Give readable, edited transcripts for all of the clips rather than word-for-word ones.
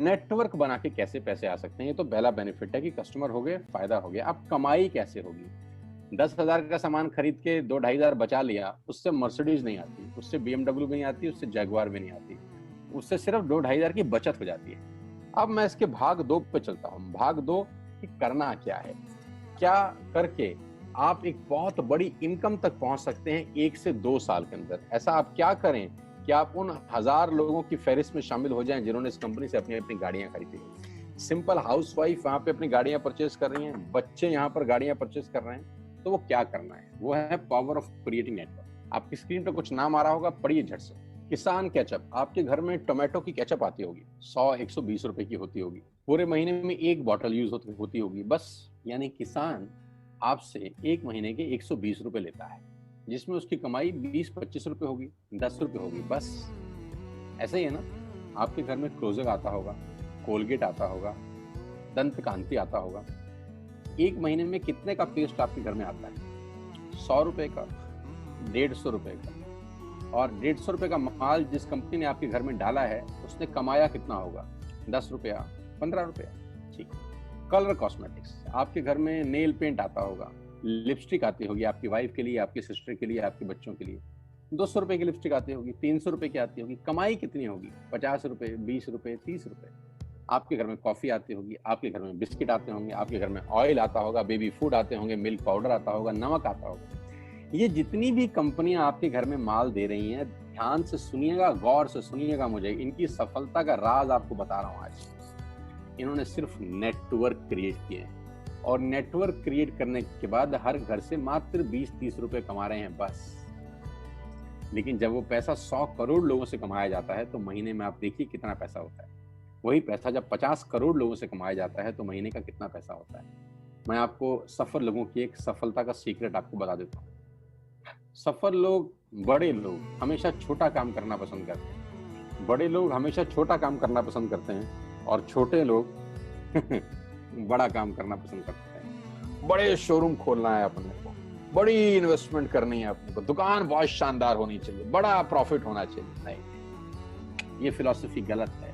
Network बना के कैसे पैसे आ सकते हैं, ये तो पहला बेनिफिट है कि कस्टमर हो गए, फायदा हो गया। अब कमाई कैसे होगी? 10,000 का सामान खरीद के 2-2,500 बचा लिया, उससे मर्सिडीज नहीं आती, उससे BMW भी नहीं आती, उससे जैगवार भी नहीं आती, उससे सिर्फ 2-2,500 की बचत हो जाती है। अब मैं इसके भाग 2 पे चलता हूँ। भाग 2 कि करना क्या है, क्या करके आप एक बहुत बड़ी इनकम तक पहुंच सकते हैं 1 से 2 साल के अंदर। ऐसा आप क्या करें कि आप उन 1000 लोगों की फहरिस्त में शामिल हो जाएं जिन्होंने इस कंपनी से अपनी अपनी गाड़ियां खरीदी हैं। सिंपल हाउसवाइफ वहां पे अपनी गाड़ियां परचेज कर रही हैं, बच्चे यहाँ पर गाड़ियां परचेज कर रहे हैं। तो वो क्या करना है, वो है पावर ऑफ क्रिएटिंग नेटवर्क। आपकी स्क्रीन पर कुछ नाम आ रहा होगा, पढ़िए झट से। किसान केचप, आपके घर में टोमेटो की केचप आती होगी, 100-120 रुपए की होती होगी, पूरे महीने में एक बॉटल यूज होती होगी बस। यानी किसान आपसे एक महीने के 120 रुपए लेता है, जिसमें उसकी कमाई 20-25 रुपए होगी, 10 रुपए होगी बस। ऐसा ही है ना, आपके घर में क्लोजर आता होगा, कोलगेट आता होगा, दंत कांति आता होगा। एक महीने में कितने का पेस्ट आपके घर में आता है? 100 रुपए का, 150 रुपए का। और 150 रुपए का माल जिस कंपनी ने आपके घर में डाला है, उसने कमाया कितना होगा? 10 रुपया, 15 रुपया। ठीक। कलर कॉस्मेटिक्स, आपके घर में नेल पेंट आता होगा, लिपस्टिक आती होगी आपकी वाइफ के लिए, आपकी सिस्टर के लिए, आपके बच्चों के लिए। 200 रुपए की लिपस्टिक आती होगी, 300 रुपए की आती होगी। कमाई कितनी होगी? 50 रुपए, 20 रुपए, 30 रुपए। आपके घर में कॉफी आती होगी, आपके घर में बिस्किट आते होंगे, आपके घर में ऑयल आता होगा, बेबी फूड आते होंगे, मिल्क पाउडर आता होगा, नमक आता होगा। ये जितनी भी कंपनियां आपके घर में माल दे रही हैं, ध्यान से सुनिएगा, गौर से सुनिएगा मुझे, इनकी सफलता का राज आपको बता रहा हूं आज। इन्होंने सिर्फ नेटवर्क क्रिएट किए हैं, और नेटवर्क क्रिएट करने के बाद हर घर से मात्र 20-30 रुपए कमा रहे हैं बस। लेकिन जब वो पैसा 100 करोड़ लोगों से कमाया जाता है तो महीने में आप देखिए कितना पैसा होता है। वही पैसा जब 50 करोड़ लोगों से कमाया जाता है तो महीने का कितना पैसा होता है। मैं आपको सफल लोगों की एक सफलता का सीक्रेट आपको बता देता हूँ। सफल लोग, बड़े लोग हमेशा छोटा काम करना पसंद करते हैं, बड़े लोग हमेशा छोटा काम करना पसंद करते हैं, और छोटे लोग बड़ा काम करना पसंद करते हैं। बड़े शोरूम खोलना है अपने को, बड़ी इन्वेस्टमेंट करनी है अपने को, दुकान बहुत शानदार होनी चाहिए, बड़ा प्रॉफिट होना चाहिए। नहीं, ये फिलॉसफी गलत है।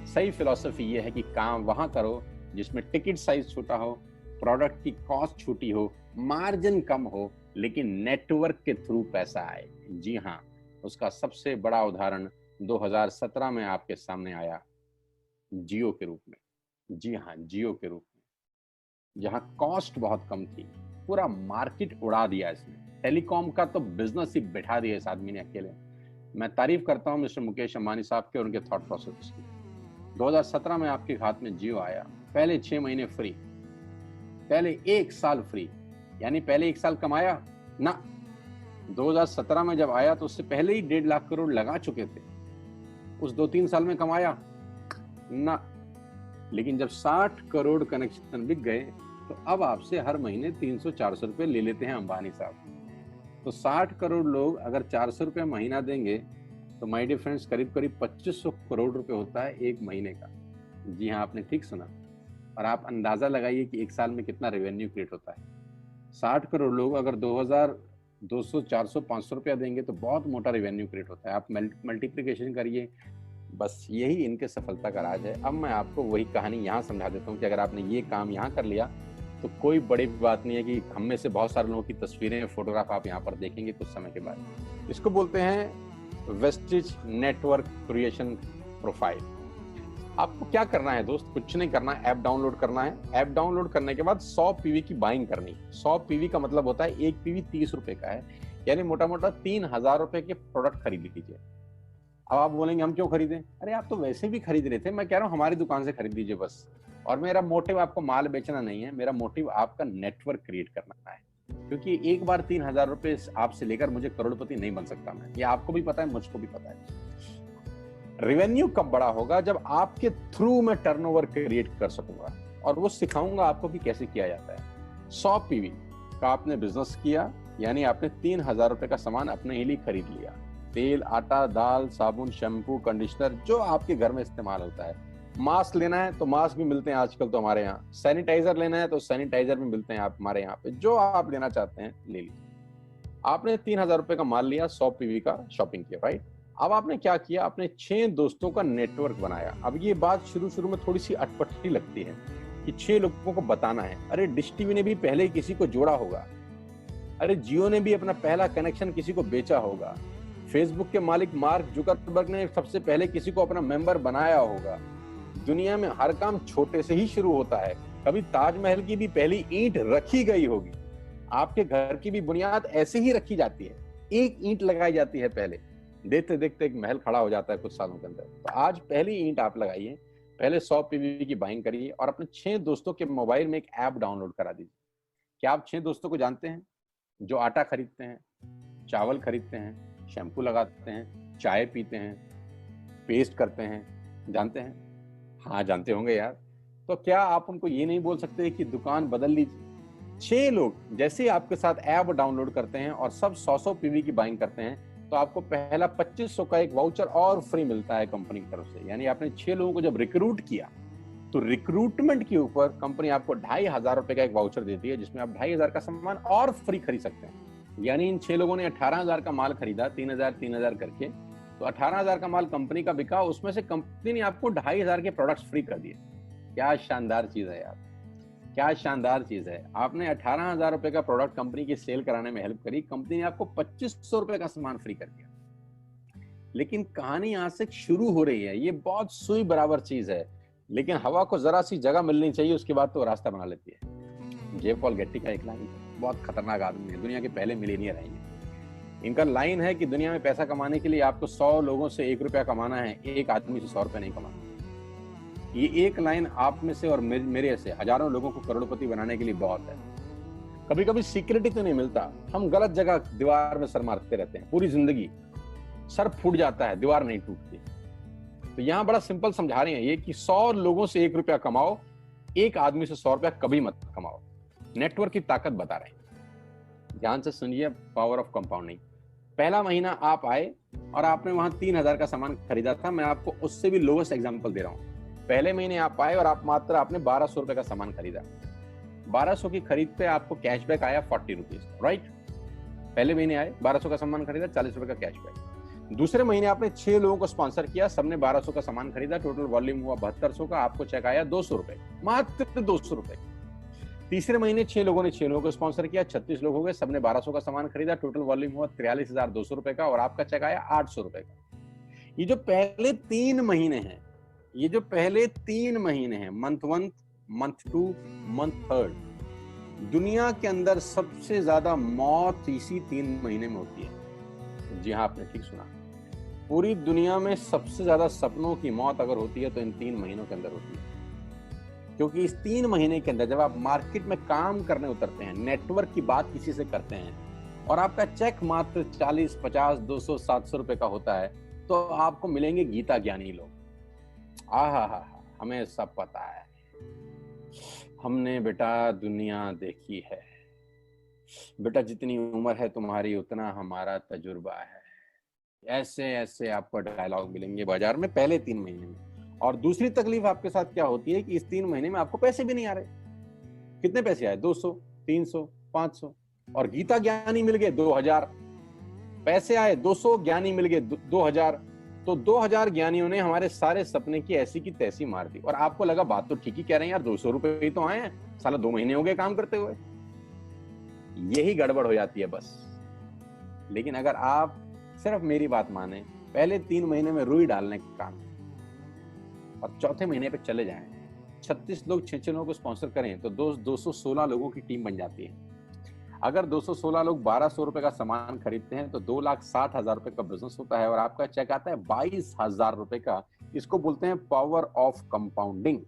सही फिलॉसफी ये है कि काम वहां करो जिसमें टिकट साइज छोटा हो, प्रोडक्ट की कॉस्ट छोटी हो, मार्जिन कम हो, लेकिन नेटवर्क के थ्रू पैसा आए। जी हाँ, उसका सबसे बड़ा उदाहरण 2017 में आपके सामने आया, जियो के रूप में। जी हाँ, जियो के रूप में, जहां कॉस्ट बहुत कम थी, पूरा मार्केट उड़ा दिया इसने। टेलीकॉम का तो बिजनेस ही बैठा दिया इस आदमी ने अकेले। मैं तारीफ करता हूं मिस्टर मुकेश अंबानी साहब के और उनके थॉट प्रोसेस की। 2017 में आपके हाथ में जियो आया, पहले 6 महीने फ्री, पहले 1 साल फ्री। यानी पहले 1 साल कमाया ना। 2017 में जब आया तो उससे पहले ही 1.5 लाख करोड़ लगा चुके थे। उस 2-3 साल में कमाया ना। लेकिन जब 60 करोड़ कनेक्शन बिक गए तो अब आपसे हर महीने 300-400 रुपए ले लेते हैं अंबानी साहब। तो 60 करोड़ लोग अगर 400 रुपए महीना देंगे तो माय डियर फ्रेंड्स, करीब करीब 2500 करोड़ रुपए होता है एक महीने का। जी हाँ, आपने ठीक सुना। और आप अंदाजा लगाइए कि 1 साल में कितना रेवेन्यू क्रिएट होता है। 60 करोड़ लोग अगर 2000, 200, 400, 500 रुपया देंगे तो बहुत मोटा रेवेन्यू क्रिएट होता है। आप मल्टीप्लिकेशन करिए, बस यही इनके सफलता का राज है। अब मैं आपको वही कहानी यहाँ समझा देता हूँ कि अगर आपने ये काम यहाँ कर लिया तो कोई बड़ी बात नहीं है कि हम में से बहुत सारे लोगों की तस्वीरें, फोटोग्राफ आप यहाँ पर देखेंगे कुछ समय के बाद। इसको बोलते हैं वेस्टिज नेटवर्क क्रिएशन प्रोफाइल। आपको क्या करना है दोस्त? कुछ नहीं करना है, ऐप डाउनलोड करना है। ऐप डाउनलोड करने के बाद 100 पीवी की बाइंग करनी। 100 पीवी का मतलब होता है एक पीवी 30 रुपए का है, यानी मोटा मोटा 3000 रुपए के प्रोडक्ट खरीद लीजिए। अब आप बोलेंगे हम क्यों खरीदें? अरे आप तो वैसे भी खरीद रहे थे, मैं कह रहा हूँ हमारी दुकान से खरीद लीजिए बस। और मेरा मोटिव आपको माल बेचना नहीं है, मेरा मोटिव आपका नेटवर्क क्रिएट करना है। क्योंकि एक बार 3000 रुपए आपसे लेकर मुझे करोड़पति नहीं बन सकता मैं, ये आपको भी पता है, मुझको भी पता है। रेवेन्यू कब बड़ा होगा? जब आपके थ्रू मैं टर्नओवर क्रिएट कर सकूंगा, और वो सिखाऊंगा आपको कि कैसे किया जाता है। 100 पीवी का आपने बिजनेस किया, यानी आपने 3000 रुपए का सामान अपने ही लिए खरीद लिया। तेल, आटा, दाल, साबुन, शैम्पू, कंडीशनर, जो आपके घर में इस्तेमाल होता है। मास्क लेना है तो मास्क भी मिलते हैं आजकल तो हमारे यहाँ। सैनिटाइजर लेना है तो सैनिटाइजर भी मिलते हैं आप हमारे यहाँ पे। जो आप लेना चाहते हैं ले लीजिए। आपने 3000 रुपए का माल लिया, 100 पीवी का शॉपिंग किया, राइट? अब आपने क्या किया, आपने 6 दोस्तों का नेटवर्क बनाया। अब ये बात शुरू शुरू में थोड़ी सी अटपटी लगती है कि 6 लोगों को बताना है। अरे डिश टीवी ने भी पहले किसी को जोड़ा होगा, अरे जियो ने भी अपना पहला कनेक्शन किसी को बेचा होगा, फेसबुक के मालिक मार्क जुकरबर्ग ने सबसे पहले किसी को अपना मेंबर बनाया होगा। दुनिया में हर काम छोटे से ही शुरू होता है। कभी ताजमहल की भी पहली ईंट रखी गई होगी, आपके घर की भी बुनियाद ऐसे ही रखी जाती है, एक ईंट लगाई जाती है पहले, देखते देखते एक महल खड़ा हो जाता है कुछ सालों के अंदर। तो आज पहली ईंट आप लगाइए, पहले 100 पीवी की बाइंग करिए और अपने 6 दोस्तों के मोबाइल में एक ऐप डाउनलोड करा दीजिए। क्या आप 6 दोस्तों को जानते हैं जो आटा खरीदते हैं, चावल खरीदते हैं, शैम्पू लगाते हैं, चाय पीते हैं, पेस्ट करते हैं? जानते हैं? हाँ जानते होंगे यार। तो क्या आप उनको ये नहीं बोल सकते कि दुकान बदल लीजिए? 6 लोग जैसे ही आपके साथ ऐप डाउनलोड करते हैं और सब 100 पीवी की बाइंग करते हैं, तो आपको पहला 2500 का एक वाउचर और फ्री मिलता है कंपनी की तरफ से। यानी आपने 6 लोगों को जब रिक्रूट किया, तो रिक्रूटमेंट के ऊपर कंपनी आपको 2500 रुपए का एक वाउचर देती है, जिसमें आप 2500 का सामान और फ्री खरीद सकते हैं। यानी इन 6 लोगों ने 18,000 का माल खरीदा, 3,000 करके, तो 18,000 का माल कंपनी का बिका, उसमें से कंपनी ने आपको 2500 के प्रोडक्ट्स फ्री कर दिए। क्या शानदार चीज है यार, क्या शानदार चीज है। आपने 18,000 रुपए का प्रोडक्ट कंपनी की सेल कराने में हेल्प करी, कंपनी ने आपको 2500 रुपए का सामान फ्री कर दिया। लेकिन कहानी यहाँ से शुरू हो रही है। ये बहुत सुई बराबर चीज है, लेकिन हवा को जरा सी जगह मिलनी चाहिए, उसके बाद तो रास्ता बना लेती है। जे पॉल गेट्टी का एक लाइन, बहुत खतरनाक आदमी है, दुनिया के पहले मिलीनियर है ये। इनका लाइन है कि दुनिया में पैसा कमाने के लिए आपको 100 लोगों से 1 रुपया कमाना है, एक आदमी से 100 रुपया नहीं कमाना। ये एक लाइन आप में से और मेरे से हजारों लोगों को करोड़पति बनाने के लिए बहुत है। कभी कभी सिक्योरिटी तो नहीं मिलता, हम गलत जगह दीवार में सर मारते रहते हैं, पूरी जिंदगी सर फूट जाता है, दीवार नहीं टूटती। तो यहाँ बड़ा सिंपल समझा रहे हैं ये कि 100 लोगों से 1 रुपया कमाओ, एक आदमी से 100 रुपया कभी मत कमाओ। नेटवर्क की ताकत बता रहे हैं, ध्यान से सुनिए, पावर ऑफ कंपाउंडिंग। पहला महीना आप आए और आपने वहां 3,000 का सामान खरीदा था। मैं आपको उससे भी लोवेस्ट एग्जांपल दे रहा हूं। पहले महीने आप आए और आप मात्र आपने 1200 रुपए का सामान खरीदा। 1200 की खरीद पे आपको कैशबैक आया 40 रुपीज, राइट? पहले महीने आए, 1200 का सामान खरीदा, 40 रुपए का कैशबैक। दूसरे महीने आपने 6 लोगों को स्पॉन्सर किया, सबने 1200 का सामान खरीदा, टोटल वॉल्यूम हुआ 7200 का, आपको चेक आया 200 रुपए, मात्र 200 रुपए। तीसरे महीने 6 लोगों ने 6 लोगों को स्पॉन्सर किया, 36 लोग हो गए, सबने 1200 का सामान खरीदा, टोटल वॉल्यूम हुआ 43,200 रुपए का, और आपका चेक आया 800 रुपए का। ये जो पहले 3 महीने हैं, ये जो पहले 3 महीने हैं, मंथ 1, मंथ 2, मंथ 3, दुनिया के अंदर सबसे ज्यादा मौत इसी 3 महीने में होती है। जी हाँ, आपने ठीक सुना, पूरी दुनिया में सबसे ज्यादा सपनों की मौत अगर होती है तो इन 3 महीनों के अंदर होती है। क्योंकि इस 3 महीने के अंदर जब आप मार्केट में काम करने उतरते हैं, नेटवर्क की बात किसी से करते हैं, और आपका चेक मात्र 40, 50, 200, 700 रुपए का होता है, तो आपको मिलेंगे गीता ज्ञानी लोग। आहा, हमें सब पता है, हमने बेटा दुनिया देखी है, बेटा जितनी उम्र है तुम्हारी उतना हमारा तजुर्बा है। ऐसे ऐसे आपको डायलॉग मिलेंगे बाजार में पहले 3 महीने में। और दूसरी तकलीफ आपके साथ क्या होती है कि इस 3 महीने में आपको पैसे भी नहीं आ रहे। कितने पैसे आए? 200, 300, 500, और गीता ज्ञानी मिल गए 2000। पैसे आए 200, ज्ञानी मिल गए 2000। तो 2000 ज्ञानियों ने हमारे सारे सपने की ऐसी की तैसी मार दी। और आपको लगा बात तो ठीक ही कह रहे हैं यार, 200 रुपए ही तो आए हैं, साला 2 महीने हो गए काम करते हुए। यही गड़बड़ हो जाती है बस। लेकिन अगर आप सिर्फ मेरी बात माने, पहले 3 महीने में रुई डालने का काम, और चौथे महीने पे चले जाएं, 36 लोग 6 लोगों को स्पॉन्सर करें, तो 216 लोगों की टीम बन जाती है। अगर 216 लोग 1200 रुपए का सामान खरीदते हैं तो 2,60,000 रुपए का बिजनेस होता है, और आपका चेक आता है 22,000 रुपए का। इसको बोलते हैं पावर ऑफ कंपाउंडिंग।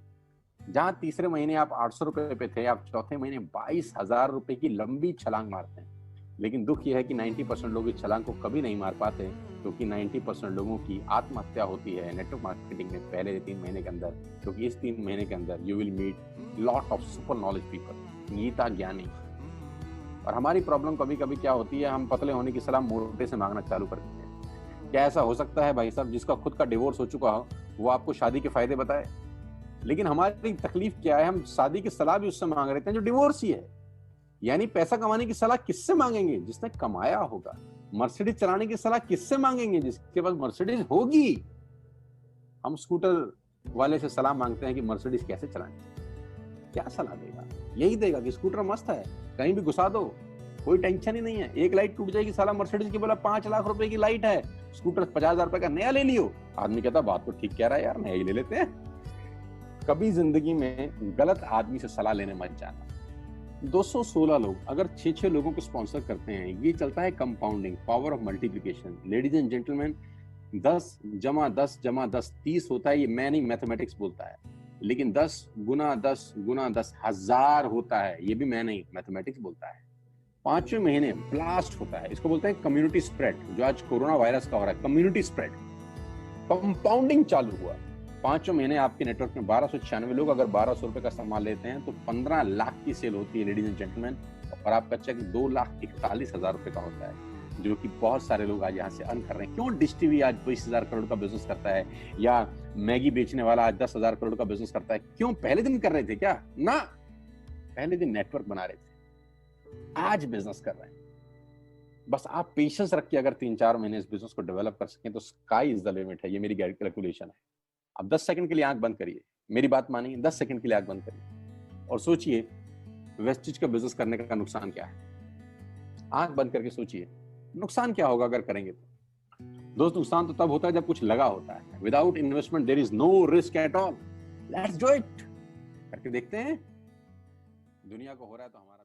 जहां तीसरे महीने आप 800 रुपए पे थे, आप चौथे महीने 22,000 रुपए की लंबी छलांग मारते हैं। लेकिन दुख यह है कि 90% लोग इस छलांग को कभी नहीं मार पाते, क्योंकि 90% लोगों की आत्महत्या होती है नेटवर्क मार्केटिंग में पहले 3 महीने के अंदर। क्योंकि इस 3 महीने के अंदर you will meet lot of super knowledge people, Gita ज्ञानी। और हमारी प्रॉब्लम कभी कभी क्या होती है, हम पतले होने की सलाह मोटे से मांगना चालू कर देते हैं। क्या ऐसा हो सकता है भाई साहब, जिसका खुद का डिवोर्स हो चुका हो वो आपको शादी के फायदे बताए? लेकिन हमारी तकलीफ क्या है, हम शादी की सलाह भी उससे मांग रहे हैं जो डिवोर्स ही है। यानी पैसा कमाने की सलाह किससे मांगेंगे? जिसने कमाया होगा। मर्सिडीज चलाने की सलाह किससे मांगेंगे? जिसके पास मर्सिडीज होगी। हम स्कूटर वाले से सलाह मांगते हैं कि मर्सिडीज कैसे चलाएं। क्या सलाह देगा? यही देगा कि स्कूटर मस्त है, कहीं भी घुसा दो, कोई टेंशन ही नहीं है। एक लाइट टूट जाएगी, साला मर्सिडीज की बोला 5 लाख रुपए की लाइट है, स्कूटर 50,000 रुपए का नया ले लियो। आदमी कहता बात तो ठीक कह रहा है यार, नया ही ले लेते हैं। कभी जिंदगी में गलत आदमी से सलाह लेने मत जाना। 216 लोग अगर 6-6 लोगों को स्पॉन्सर करते हैं, ये चलता है compounding, power of multiplication. Ladies and gentleman, 10 जमा 10 जमा 10 30 होता है। ये मैं नहीं, मैथमेटिक्स बोलता है। लेकिन 10 गुना 10 गुना 10 1000 होता है। ये भी मैं नहीं, मैथमेटिक्स बोलता है। 5वें महीने ब्लास्ट होता है, इसको बोलते हैं कम्युनिटी स्प्रेड। जो आज कोरोना वायरस का हो रहा है, कम्युनिटी स्प्रेड, कंपाउंडिंग चालू हुआ। 5वें महीने आपके नेटवर्क में 1296 लोग अगर 1200 रुपए का सामान लेते हैं तो 15 लाख की सेल होती है लेडीज एंड जेंटलमैन। और आपका चेक 2,41,000 रुपए का होता है, जो कि बहुत सारे लोग आज यहाँ से अर्न कर रहे हैं। क्यों डिश टीवी आज 20,000 करोड़ का बिजनेस करता है, या मैगी बेचने वाला आज 10,000 करोड़ का बिजनेस करता है? क्यों? पहले दिन कर रहे थे क्या? ना, पहले दिन नेटवर्क बना रहे थे, आज बिजनेस कर रहे हैं। बस आप पेशेंस रख के अगर 3-4 महीने इस बिजनेस को डेवलप कर सकें तो स्काई इज द लिमिट है। ये मेरी कैलकुलेशन है। अब 10 सेकंड के लिए आंख बंद करिए, मेरी बात मानिए, 10 सेकंड के लिए आंख बंद करिए और सोचिए वेस्टिज का बिजनेस करने का नुकसान क्या है। आंख बंद करके सोचिए नुकसान क्या होगा अगर करेंगे तो। दोस्त, नुकसान तो तब होता है जब कुछ लगा होता है। Without investment there is no risk at all. Let's do it. करके देखते हैं, दुनिया को हो रहा है तो हमारा